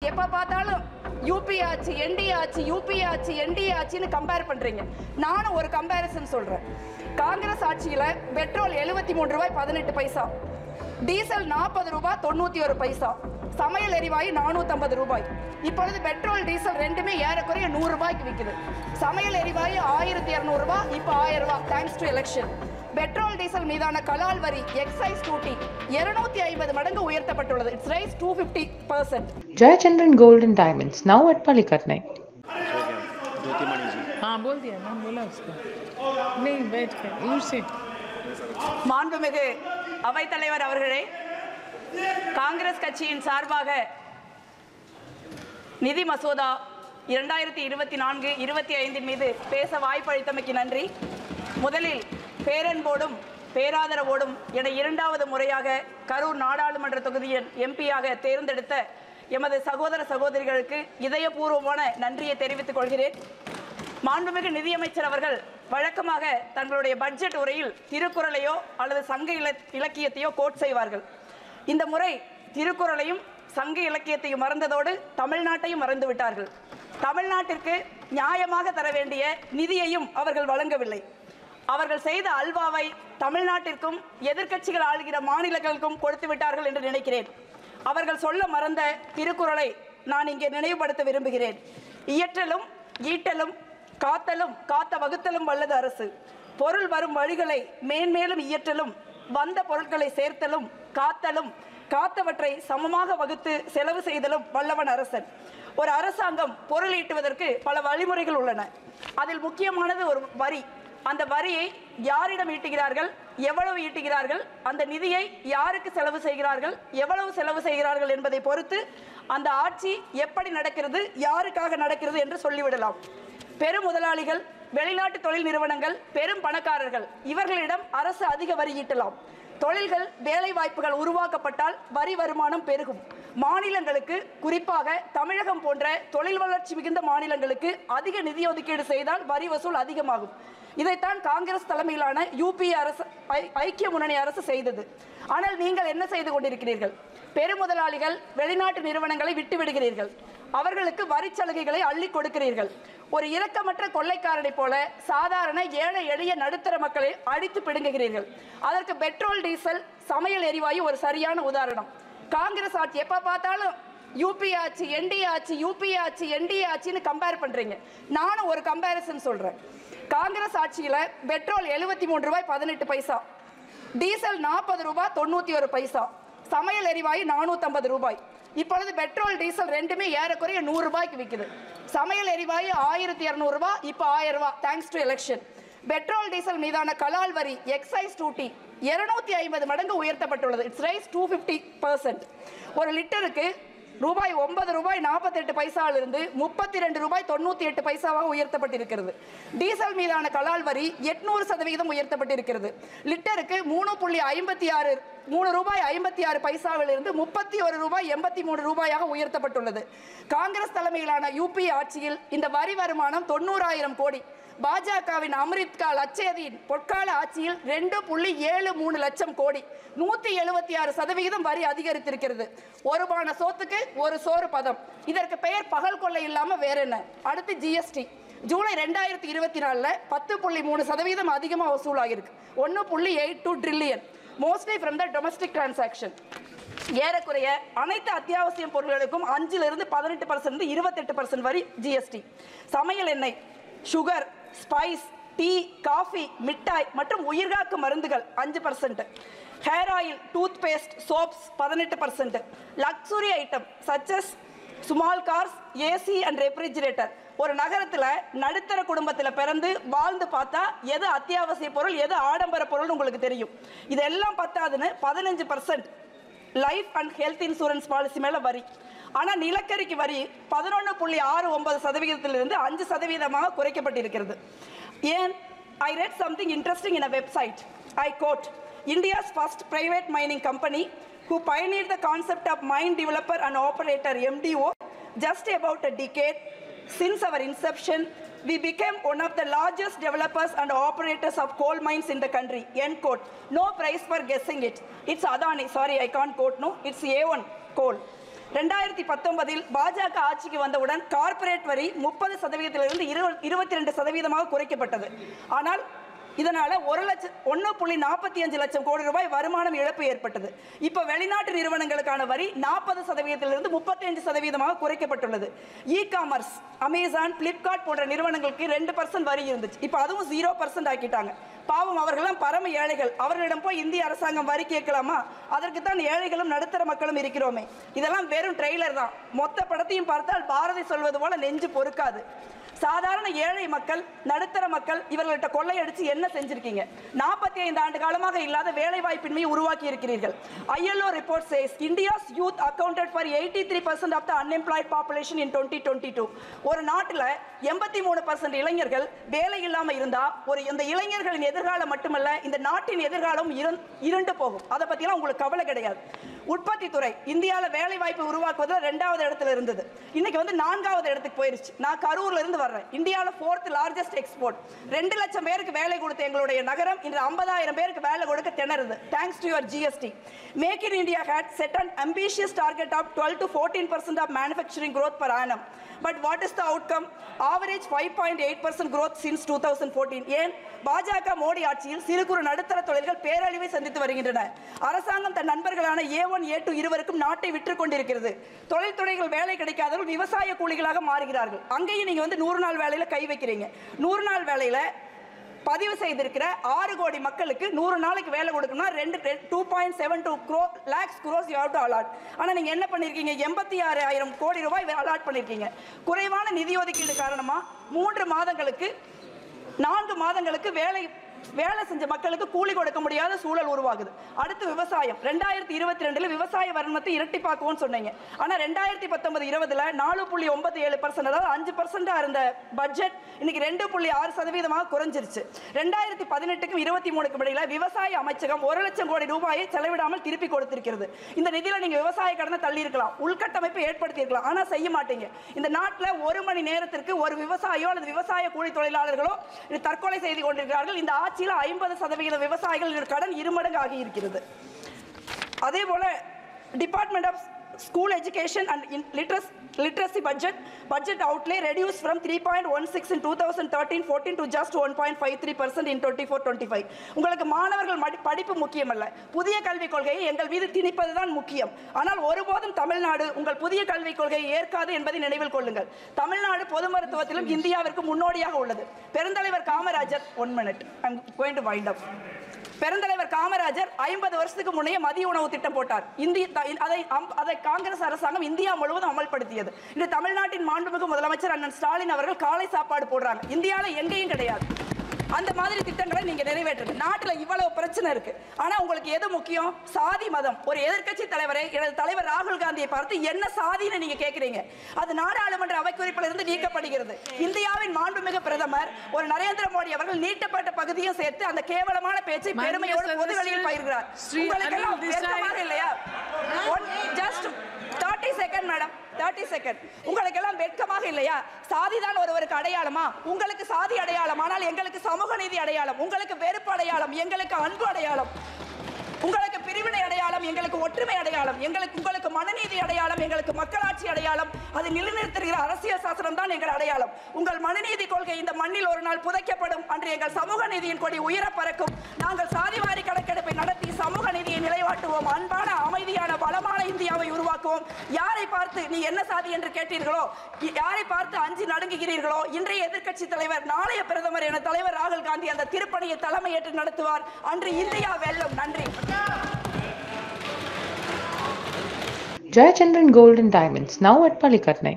எப்ப பார்த்தாலும் யூபி ஆச்சு, என்டி ஆச்சு, யூபி ஆச்சு, என்டி ஆச்சுன்னு கம்பேர் பண்றீங்க. நானும் ஒரு கம்பேரிசன் சொல்றேன். காங்கிரஸ் ஆட்சியில பெட்ரோல் 73 ரூபாய் 18 பைசா, டீசல் 40 ரூபாய் 91 பைசா, சமையல் எரிவாயு 450 ரூபாய். இப்பொழுது பெட்ரோல் டீசல் ரெண்டுமே ஏறக்குறைய 100 ரூபாய்க்கு விற்குது. சமையல் எரிவாயு 1200 ரூபாய், இப்போ 1000 ரூபாய் thanks to election. Petrol diesel மீதான கலால் வரி எக்ஸைஸ் டியூட்டி 250 மடங்கு உயர்த்தப்பட்டுள்ளது. It's rice 250%. Jayachandran Gold and Diamonds, now at Palikatnai. हाँ बोल दिया, मैंने बोला उसको नहीं बैठ कर दूर से. மாண்புமிகு அவைத்தலைவர் அவர்களே, காங்கிரஸ் கட்சியின் சார்பாக நிதி மசோதா 2024-25 மீது பேச வாய்ப்பளித்தமைக்கு நன்றி. முதலில் பேரன்போடும் பேராதரவோடும் என இரண்டாவது முறையாக கரூர் நாடாளுமன்ற தொகுதியின் எம்பியாக தேர்ந்தெடுத்த எமது சகோதர சகோதரிகளுக்கு இதயபூர்வமான நன்றியை தெரிவித்துக் கொள்கிறேன். மாண்புமிகு நிதியமைச்சர் அவர்கள் வழக்கமாக தங்களுடைய பட்ஜெட் உரையில் திருக்குறளையோ அல்லது சங்க இலக்கியத்தையோ கோட் செய்வார்கள். இந்த முறை திருக்குறளையும் சங்க இலக்கியத்தையும் மறந்ததோடு தமிழ்நாட்டையும் மறந்து விட்டார்கள். தமிழ்நாட்டிற்கு நியாயமாக தர வேண்டிய நிதியையும் அவர்கள் வழங்கவில்லை. அவர்கள் செய்த அல்வாவை தமிழ்நாட்டிற்கும் எதிர்க்கட்சிகள் ஆளுகிற மாநிலங்களுக்கும் கொடுத்து விட்டார்கள் என்று நினைக்கிறேன். அவர்கள் சொல்ல மறந்த திருக்குறளை நான் இங்கே நினைவுபடுத்த விரும்புகிறேன். இயற்றலும் ஈட்டலும் காத்தலும் காத்த வகுத்தலும் வல்லது அரசு. பொருள் வரும் வழிகளை மேன்மேலும் இயற்றலும் வந்த பொருட்களை சேர்த்தலும் காத்தலும் காத்தவற்றை சமமாக வகுத்து செலவு செய்தலும் வல்லவன் அரசன். ஒரு அரசாங்கம் பொருள் ஈட்டுவதற்கு பல வழிமுறைகள் உள்ளன. அதில் முக்கியமானது ஒரு வரி. அந்த வரியை யாரிடம் ஈட்டுகிறார்கள், எவ்வளவு ஈட்டுகிறார்கள், அந்த நிதியை யாருக்கு செலவு செய்கிறார்கள், எவ்வளவு செலவு செய்கிறார்கள் என்பதை பொறுத்து அந்த ஆட்சி எப்படி நடக்கிறது, யாருக்காக நடக்கிறது என்று சொல்லிவிடலாம். பெரும் முதலாளிகள், வெளிநாட்டு தொழில் நிறுவனங்கள், பெரும் பணக்காரர்கள் இவர்களிடம் அரசு அதிக வரி ஈட்டலாம். தொழில்கள், வேலை வாய்ப்புகள் உருவாக்கப்பட்டால் வரி வருமானம் பெருகும். மாநிலங்களுக்கு, குறிப்பாக தமிழகம் போன்ற தொழில் வளர்ச்சி மிகுந்த மாநிலங்களுக்கு அதிக நிதி ஒதுக்கீடு செய்தால் வரி வசூல் அதிகமாகும். இதைத்தான் காங்கிரஸ் தலைமையிலான யூபி அரசு, ஐக்கிய முன்னணி அரசு செய்தது. ஆனால் நீங்கள் என்ன செய்து கொண்டிருக்கிறீர்கள்? பெருமுதலாளிகள், வெளிநாட்டு நிறுவனங்களை விட்டுவிடுகிறீர்கள். அவர்களுக்கு வரி சலுகைகளை அள்ளி கொடுக்கிறீர்கள். ஒரு இரக்கமற்ற கொள்ளைக்காரனை போல சாதாரண ஏழை எளிய நடுத்தர மக்களை அடித்து பிடுங்குகிறீர்கள். அதற்கு பெட்ரோல் டீசல் சமையல் எரிவாயு ஒரு சரியான உதாரணம். காங்கிரஸ் ஆட்சி எப்ப பார்த்தாலும் யூபி ஆச்சு, என்டி ஆச்சு, யூபி ஆச்சு, என்டி ஆச்சுன்னு கம்பேர் பண்றீங்க. நானும் ஒரு கம்பேரிசன் சொல்றேன். காங்கிரஸ் ஆட்சியில பெட்ரோல் 73 ரூபாய் 18 பைசா, டீசல் 40 ரூபாய் 91 பைசா, சமையல் எரிவாயு 450 ரூபாய். இப்பொழுது பெட்ரோல் டீசல் ரெண்டுமே ஏறக்குறைய 100 ரூபாய்க்கு விற்குது. சமையல் எரிவாயு 1200 ரூபாய், இப்போ 1000 ரூபாய் thanks to election. Petrol diesel மீதான கலால் வரி எக்ஸைஸ் டியூட்டி 250 மடங்கு உயர்த்தப்பட்டுள்ளது. It's rice 250%. ஒரு லிட்டருக்கு ரூபாய் 9 ரூபாய் 48 பைசாவிலிருந்து 32 ரூபாய் 98 பைசாவாக உயர்த்தப்பட்டிருக்கிறது. டீசல் மீதான கலால் வரி 800% உயர்த்தப்பட்டிருக்கிறது. லிட்டருக்கு 3 ரூபாய் 56 பைசாவிலிருந்து 31 ரூபாய் 83 ரூபாயாக உயர்த்தப்பட்டுள்ளது. காங்கிரஸ் தலைமையிலான யூபி ஆட்சியில் இந்த வரி வருமானம் 90,000 கோடி. பாஜகவின் அமிர்த்கா லட்சேதியின் பொற்கால ஆட்சியில் 2.73 லட்சம் கோடி, 176% வரி அதிகரித்திருக்கிறது. ஒரு பான சோத்துக்கு ஒரு சோறு பதம். இதற்கு பெயர் பகல் கொள்ளை இல்லாம வேற என்ன? அடுத்து ஜிஎஸ்டி. ஜூலை 2024 10.3% அதிகமாக வசூலாகிருக்கு. 1.82 trillion, mostly from the domestic transaction. ஏறக்குறைய அனைத்து அத்தியாவசிய பொருட்களுக்கும் 5% 18% 28% வரி ஜிஎஸ்டி. சமையல் எண்ணெய், சுகர், ஸ்பைஸ், டீ, காஃபி, மிட்டாய் மற்றும் உயிர்காக்கு மருந்துகள் 5%, hair oil, tooth paste, soaps 18%, luxury item such as small cars, AC and refrigerator. ஒரு நகரத்தில் நடுத்தர குடும்பத்தில் பிறந்து வாழ்ந்து பார்த்தா எது அத்தியாவசிய பொருள், எது ஆடம்பர பொருள் உங்களுக்கு தெரியும். இதெல்லாம் பத்தாதுன்னு 15% life and health insurance policy மேலே வரி. ஆனால் நிலக்கரிக்கு வரி 11.69%இலிருந்து 5% குறைக்கப்பட்டிருக்கிறது. ஏன்? I read something interesting in a website. I quote, India's first private mining company who pioneered the concept of mine developer and operator MDO just about a decade since our inception we became one of the largest developers and operators of coal mines in the country. End quote. No prize for guessing it. It's Adani. Sorry, I can't quote. No, it's A1 coal. 2019 பாஜக ஆட்சிக்கு வந்தவுடன் corporate வரி 30%இலிருந்து 22% குறைக்கப்பட்டது. ஆனால் இதனால 1.45 லட்சம் கோடி ரூபாய் வருமானம் இழப்பு ஏற்பட்டது. இப்ப வெளிநாட்டு நிறுவனங்களுக்கான வரி 40%இலிருந்து 35% குறைக்கப்பட்டுள்ளது. இ-காமர்ஸ், அமேசான், பிளிப்கார்ட் போன்ற நிறுவனங்களுக்கு 2% வரி இருந்துச்சு. இப்ப அதுவும் 0% ஆக்கிட்டாங்க. பாவம், அவர்களெல்லாம் பரம ஏழைகள். அவர்களிடம் போய் இந்திய அரசாங்கம் வரி கேட்கலாமா? அதற்கு தான் ஏழைகளும் நடுத்தர மக்களும் இருக்கிறோமே. இதெல்லாம் வெறும் ட்ரெய்லர் தான். மொத்த படத்தையும் பார்த்தால் பாரதி சொல்வது போல நெஞ்சு பொறுக்காது. சாதாரண ஏழை மக்கள், நடுத்தர மக்கள் இவர்கள்ட்ட கொள்ளையடிச்சு என்ன செஞ்சிருக்கீங்க? 45 ஆண்டு காலமாக இல்லாத வேலை வாய்ப்பின்மையை உருவாக்கி இருக்கிறீர்கள். ILO report says India's youth accounted for 83% of the unemployed population in 2022. ஒரு நாட்டில் 83% இளைஞர்கள் வேலை இல்லாம இருந்தா இந்த இளைஞர்களின் எதிர்காலம் மட்டுமல்ல, இந்த நாட்டின் எதிர்காலம் இருண்டு போகும். அதை பத்திலாம் உங்களுக்கு கவலை கிடையாது. உற்பத்தி துறை இந்தியாவில் வேலை வாய்ப்பு உருவாக்குவதில் 2வது இடத்துல இருந்தது. இன்னைக்கு 4வது இடத்துக்கு போயிருச்சு. நான் கரூர்ல இருந்து வர்றேன். இந்தியாவில் 4th largest எக்ஸ்போர்ட். 2 லட்சம் பேருக்கு வேலை கொடுத்த எங்களுடைய நகரம் இன்று 50,000 பேருக்கு வேலை கொடுக்க திணறுது. Thanks to your GST. Make in India had set an ambitious target of 12 to 14% of manufacturing growth per annum. But what is the outcome? Average 5.8% growth since 2014. ஏன்? பாஜக மோடி ஆட்சியில் சிறு குறு நடுத்தர தொழில்கள் பேரழிவை சந்தித்து வருகின்றன. அரசாங்கம் தன் நண்பர்களான A1, A2 இருவருக்கும் நாட்டை விற்றுக் கொண்டிருக்கிறது. தொழில்துறைகள் வேலை கிடைக்காதவர்கள் விவசாய கூலிகளாக மாறுகிறார்கள். அங்கேயும் நீங்க 100 நாள் வேலையில கை வைக்கிறீங்க. 100 நாள் வேலையில பதிவு செய்திருக்கிற 6 கோடி மக்களுக்கு 100 நாளைக்கு வேலை கொடுக்கணும்னா 2.72 lakhs crores you have to allot. ஆனா நீங்க என்ன பண்ணிருக்கீங்க? 86,000 கோடி ரூபாய் அலாட் பண்ணிருக்கீங்க. குறைவான நிதி ஒதுக்கீடு காரணமா 4 மாதங்களுக்கு வேலை செஞ்ச மக்களுக்கு கூலி கொடுக்க முடியாத சூழல் உருவாகுது. அடுத்து விவசாயம். 2022 விவசாய வருமானத்தை இரட்டிப்பாக்குவோம்னு சொன்னீங்க. ஆனா 2019-20 4.97%, அதாவது 5% இருந்த பட்ஜெட் இன்னைக்கு 2.6% குறைஞ்சிருச்சு. 2018க்கும் 23க்கும் இடையில விவசாய அமைச்சகம் 1 லட்சம் கோடி ரூபாயை செலவிடாமல் திருப்பி கொடுத்திருக்கிறது. இந்த நிதியில நீங்க விவசாய கடனை தள்ளி இருக்கலாம், உள்கட்டமைப்பை ஏற்படுத்தி இருக்கலாம், ஆனா செய்ய மாட்டீங்க. இந்த நாட்டில் 1 மணி நேரத்திற்கு ஒரு விவசாயியோ அல்லது விவசாய கூலி தொழிலாளர்களோ தற்கொலை செய்து கொண்டிருக்கிறார்கள். இந்த ஆட்சியில் 50% விவசாயிகள் கடன் 2 மடங்கு ஆகி இருக்கிறது. அதே போல department of school education and literacy budget outlay reduced from 3.16 in 2013-14 to just 1.53% in 24-25. உங்களுக்கு மாணவர்கள் படிப்பு முக்கியமல்ல, புதிய கல்விக் கொள்கையை எங்கள் மீது திணிப்பதுதான் முக்கியம். ஆனால் ஒருபோதும் தமிழ்நாடு உங்கள் புதிய கல்விக் கொள்கையை ஏற்காது என்பதை நினைவில் கொள்ளுங்கள். தமிழ்நாடு பொது மருத்துவத்திலும் இந்தியாவிற்கு முன்னோடியாக உள்ளது. பெருந்தலைவர் Kamarajar, 1 minute, I'm going to wind up. பெருந்தலைவர் காமராஜர் 50 வருஷத்துக்கு முன்னே மதிய உணவு திட்டம் போட்டார். அதை காங்கிரஸ் அரசாங்கம் இந்தியா முழுவதும் அமல்படுத்தியது. இந்த தமிழ்நாட்டின் மாண்புமிகு முதலமைச்சர் அண்ணன் ஸ்டாலின் அவர்கள் காலை சாப்பாடு போடுறாங்க. இந்தியாவில் எங்கேயும் கிடையாது. அந்த மாதிரி திட்டங்களை நீங்க நிறைவேற்றுங்க. நாட்டில் இவ்வளவு பிரச்சனை இருக்கு, ஆனா உங்களுக்கு எது முக்கியம்? சாதி மதம். ஒரு எதிர்க்கட்சி தலைவரை, எனது தலைவர் ராகுல் காந்தியை பார்த்து என்ன சாதின்னு நீங்க கேட்கிறீங்க? அது நாடாளுமன்ற அவைக்குறிப்பில் இருந்து நீக்கப்படுகிறது. இந்தியாவின் மாண்புமிகு பிரதமர் ஒரு நரேந்திர மோடி அவர்கள் நீட்டப்பட்ட பகுதியும் சேர்த்து அந்த கேவலமான பேச்சை பெருமையோடு பொதுவெளியில் பயிர்கிறார். உங்களுக்கு எல்லாம் வெட்கமாக இல்லையா? Just 30 second madam, 30 second. உங்களுக்கு எல்லாம் வெட்கமாக இல்லையா? சாதிதான் ஒருவருக்கு அடையாளமா? உங்களுக்கு சாதி அடையாளம், ஆனால் எங்களுக்கு சமூக நீதி அடையாளம். உங்களுக்கு வெறுப்பு அடையாளம், எங்களுக்கு அன்பு அடையாளம். உங்களுக்கு பிரிவினை அடையாளம், எங்களுக்கு ஒற்றுமை அடையாளம். உங்களுக்கு மனநீதி அடையாளம், எங்களுக்கு மக்களாட்சி அடையாளம். அதை நிலைநிறுத்துகிற அரசியல் சாசனம் தான் எங்கள் அடையாளம். உங்கள் மனநீதி கொள்கை இந்த மண்ணில் ஒரு நாள் புதைக்கப்படும். அன்று எங்கள் சமூக நீதியின் கொடி உயர பறக்கும். நாங்கள் சாதிவாரி கணக்கெடுப்பை நடத்தி சமூக நீதியை நிலைவாட்டுவோம். அன்பான, அமைதியான, வளமான இந்தியாவை உருவாக்குவோம். யாரை பார்த்து நீ என்ன சாதி என்று கேட்டீர்களோ, யாரை பார்த்து அஞ்சு நடுங்குகிறீர்களோ, இன்றைய எதிர்க்கட்சி தலைவர், நாளைய பிரதமர் என தலைவர் ராகுல் காந்தி அந்த திருப்பணியை தலைமையேற்று நடத்துவார். அன்று இந்தியா வெல்லும். நன்றி. Jayachandran Gold and Diamonds, now at Palikatnai.